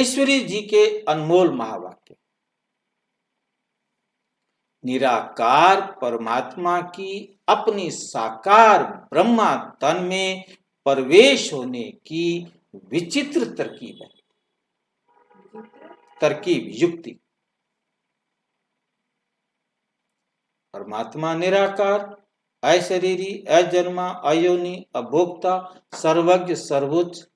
ईश्वरी जी के अनमोल महावाक्य। निराकार परमात्मा की अपनी साकार ब्रह्मा तन में प्रवेश होने की विचित्र तरकीब है, तरकीब युक्ति। परमात्मा निराकार, अशरीरी, अजन्मा, अयोनि, अभोक्ता, सर्वज्ञ, सर्वोच्च।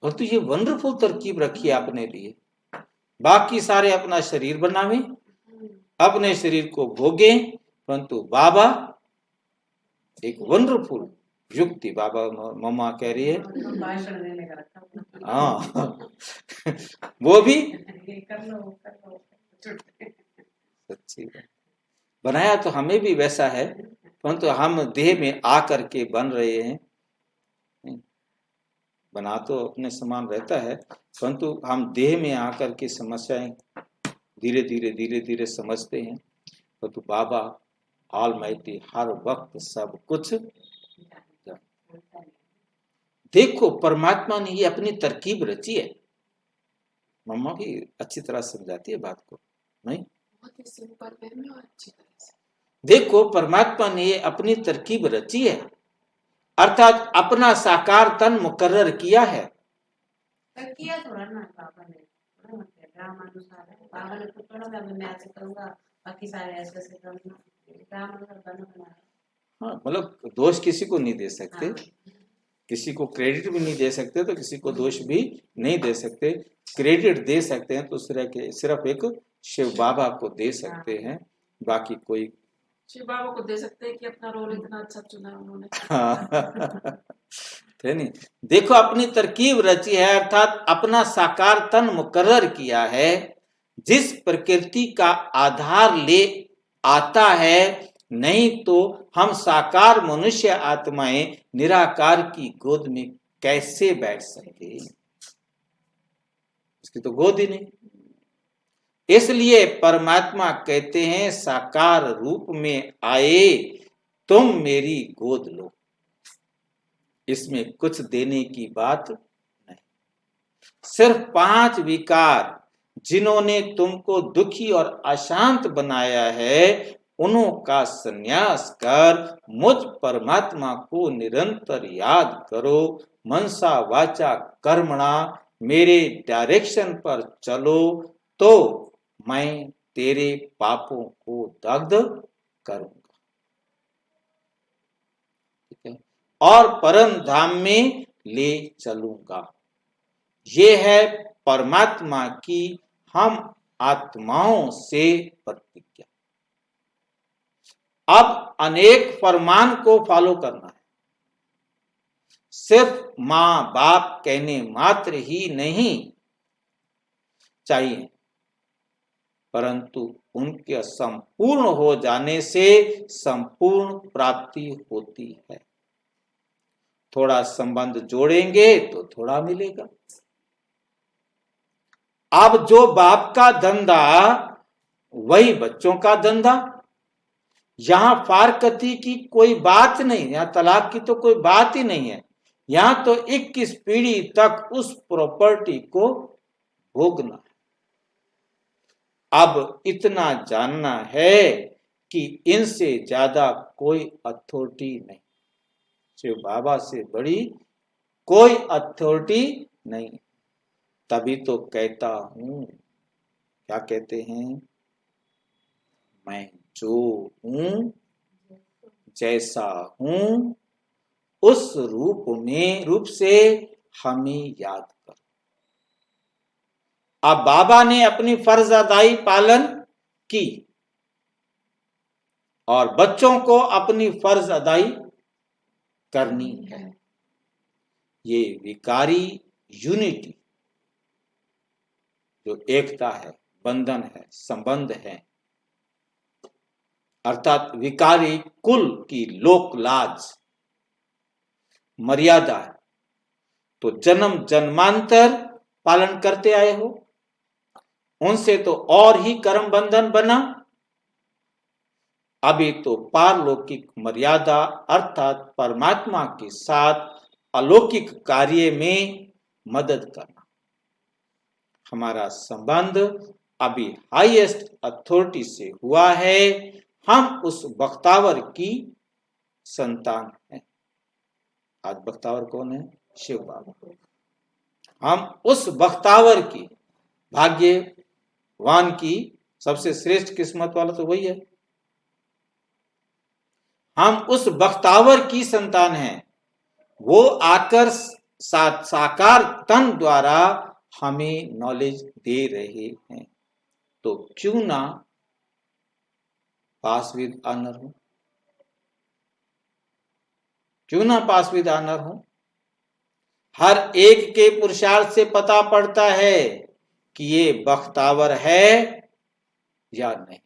और तो ये वंडरफुल तरकीब रखी है अपने लिए। बाकी सारे अपना शरीर बनावे, अपने शरीर को भोगे, परंतु बाबा एक वंडरफुल युक्ति। बाबा मम्मा कह रही है हाँ वो भी सच्ची बनाया तो हमें भी वैसा है, परंतु हम देह में आकर के बन रहे हैं। बना तो अपने समान रहता है, परंतु हम देह में आकर के समस्याएं धीरे धीरे समझते हैं। परंतु बाबा ऑलमाइटी हर वक्त सब कुछ। देखो परमात्मा ने ये अपनी तरकीब रची है। मम्मा भी अच्छी तरह समझाती है बात को, नहीं? देखो परमात्मा ने ये अपनी तरकीब रची है, अर्थात अपना साकार तन मुकर्रर किया है। किया थोड़ा ना बाबा ने, बाबा ने तो थोड़ा मैं ऐसे करूंगा, बाकी सारे ऐसे ऐसे करूंगा। हाँ, मतलब दोष किसी को नहीं दे सकते। हाँ। किसी को क्रेडिट भी नहीं दे सकते, तो किसी को दोष भी नहीं दे सकते। क्रेडिट दे सकते हैं तो सिर्फ एक शिव बाबा को दे सकते हैं, बाकी कोई शिव बाबा को दे सकते हैं कि अपना रोल इतना अच्छा चुना उन्होंने। नहीं, देखो अपनी तरकीब रची है, अर्थात अपना साकार तन मुकर्रर किया है। जिस प्रकृति का आधार ले आता है, नहीं तो हम साकार मनुष्य आत्माएं निराकार की गोद में कैसे बैठ सकते? उसकी तो गोद ही नहीं। इसलिए परमात्मा कहते हैं साकार रूप में आए तुम मेरी गोद लो। इसमें कुछ देने की बात नहीं। सिर्फ 5 विकार जिन्होंने तुमको दुखी और अशांत बनाया है, उन्हों का संन्यास कर मुझ परमात्मा को निरंतर याद करो। मनसा वाचा कर्मणा मेरे डायरेक्शन पर चलो, तो मैं तेरे पापों को दग्ध करूंगा, ठीक है, और परम धाम में ले चलूंगा। ये है परमात्मा की हम आत्माओं से प्रतिज्ञा। अब अनेक फरमान को फॉलो करना है। सिर्फ मां बाप कहने मात्र ही नहीं चाहिए, परंतु उनके संपूर्ण हो जाने से संपूर्ण प्राप्ति होती है। थोड़ा संबंध जोड़ेंगे तो थोड़ा मिलेगा। अब जो बाप का धंधा वही बच्चों का धंधा। यहां फारकती की कोई बात नहीं, यहां तलाक की तो कोई बात ही नहीं है। यहां तो 21 पीढ़ी तक उस प्रॉपर्टी को भोगना है। अब इतना जानना है कि इनसे ज्यादा कोई अथॉरिटी नहीं, शिव बाबा से बड़ी कोई अथॉरिटी नहीं। तभी तो कहता हूं, क्या कहते हैं, मैं जो हूं जैसा हूं उस रूप से हमें याद कर। अब बाबा ने अपनी फर्ज अदाई पालन की और बच्चों को अपनी फर्ज अदाई करनी है। ये विकारी यूनिटी जो एकता है, बंधन है, संबंध है, अर्थात विकारी कुल की लोक लाज मर्यादा है, तो जन्म जन्मांतर पालन करते आए हो। उनसे तो और ही कर्म बंधन बना। अभी तो पारलौकिक मर्यादा अर्थात परमात्मा के साथ अलौकिक कार्य में मदद करना, हमारा संबंध अभी हाईएस्ट अथॉरिटी से हुआ है। हम उस बख्तावर की संतान हैं। आज बख्तावर कौन है? शिव बाबा। हम उस बख्तावर की, भाग्यवान की सबसे श्रेष्ठ किस्मत वाला तो वही है। हम उस बख्तावर की संतान हैं। वो आकर साकार तन द्वारा हमें नॉलेज दे रहे हैं। तो क्यों ना पास विद ऑनर हो, क्यों ना पास विद ऑनर हो। हर एक के पुरुषार्थ से पता पड़ता है कि ये बख्तावर है या नहीं,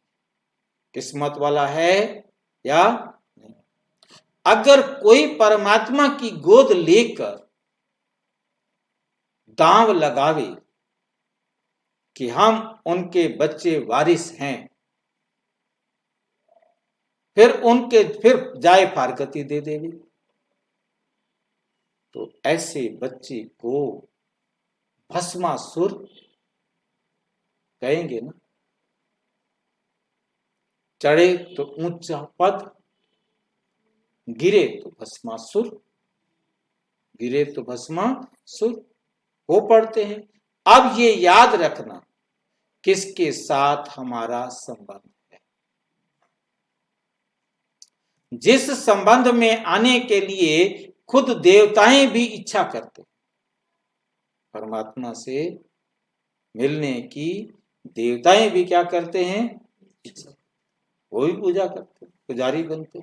किस्मत वाला है या नहीं। अगर कोई परमात्मा की गोद लेकर दांव लगावे कि हम उनके बच्चे वारिस हैं, फिर जाए फारकती दे देगी, तो ऐसे बच्चे को भस्मासुर कहेंगे ना। चढ़े तो ऊंचा पद, गिरे तो भस्मासुर, गिरे तो भस्मासुर हो पड़ते हैं। अब ये याद रखना किसके साथ हमारा संबंध है। जिस संबंध में आने के लिए खुद देवताएं भी इच्छा करते, परमात्मा से मिलने की देवताएं भी क्या करते हैं? इच्छा। वो भी पूजा करते, पुजारी बनते।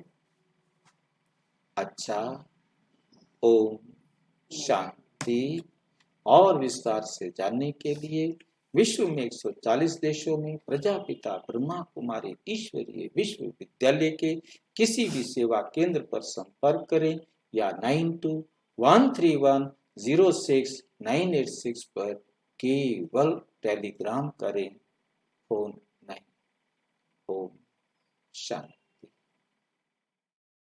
अच्छा, ओम शांति। और विस्तार से जानने के लिए विश्व में 140 देशों में प्रजापिता ब्रह्मा कुमारी ईश्वरीय विश्वविद्यालय के किसी भी सेवा केंद्र पर संपर्क करें या 9213106986 पर केवल टेलीग्राम करें, फोन नहीं। ओम शांति।